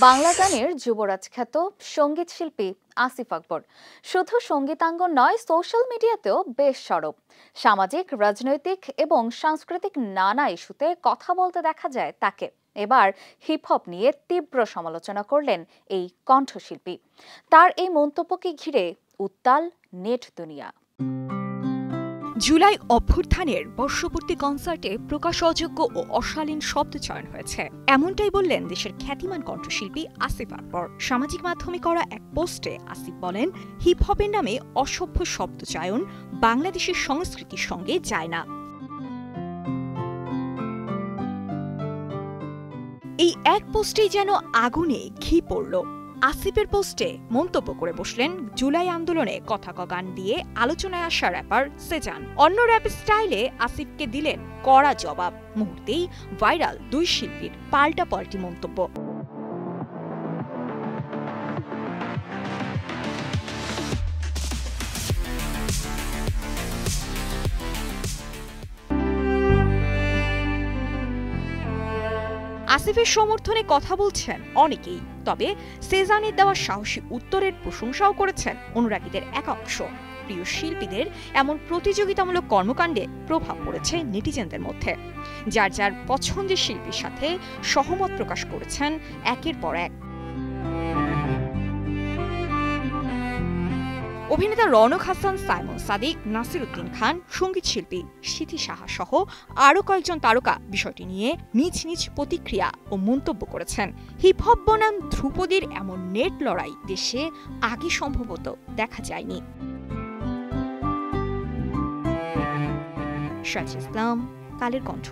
বাংলা গানের যুবরাজ খ্যাত সঙ্গীত শিল্পী আসিফ আকবর শুধু সঙ্গীতাঙ্গন নয়, সোশ্যাল মিডিয়াতেও বেশ সরব। সামাজিক, রাজনৈতিক এবং সাংস্কৃতিক নানা ইস্যুতে কথা বলতে দেখা যায় তাকে। এবার হিপহপ নিয়ে তীব্র সমালোচনা করলেন এই কণ্ঠশিল্পী। তার এই মন্তব্যকে ঘিরে উত্তাল নেট দুনিয়া। জুলাই অভ্যুত্থানের বর্ষপূর্তি কনসার্টে প্রকাশ অযোগ্য ও অশালীন শব্দ চয়ন হয়েছে, এমনটাই বললেন দেশের খ্যাতিমান কণ্ঠশিল্পী আসিফ আকবর। সামাজিক মাধ্যমে করা এক পোস্টে আসিফ বলেন, হিপহপের নামে অসভ্য শব্দ চয়ন বাংলাদেশের সংস্কৃতির সঙ্গে যায় না। এই এক পোস্টেই যেন আগুনে ঘি পড়ল। আসিফের পোস্টে মন্তব্য করে বসলেন জুলাই আন্দোলনে কথা গান দিয়ে আলোচনায় আসা র্যাপার সেজান। অন্য র্যাপ স্টাইলে আসিফকে দিলেন কড়া জবাব। মুহূর্তেই ভাইরাল দুই শিল্পীর পাল্টাপাল্টি মন্তব্য। আসিফের সমর্থনে কথা বলছেন অনেকেই, তবে সেজানের দেওয়া সাহসী উত্তরের প্রশংসাও করেছেন অনুরাগীদের একাংশ। প্রিয় শিল্পীদের এমন প্রতিযোগিতামূলক কর্মকাণ্ডে প্রভাব পড়েছে নেটিজেনদের মধ্যে। যার যার পছন্দের শিল্পীর সাথে সহমত প্রকাশ করেছেন একের পর এক। অভিনেতা রওনক হাসান, সাইমন সাদিক, নাসির উদ্দিন খান, সঙ্গীত শিল্পী সিথি সাহা সহ আরও কয়েকজন তারকা বিষয়টি নিয়ে নিজ নিজ প্রতিক্রিয়া ও মন্তব্য করেছেন। হিপহপ বনাম ধ্রুপদীর এমন নেট লড়াই দেশে আগে সম্ভবত দেখা যায়নি। শাহরিয়ার ইসলাম, কালের কণ্ঠ।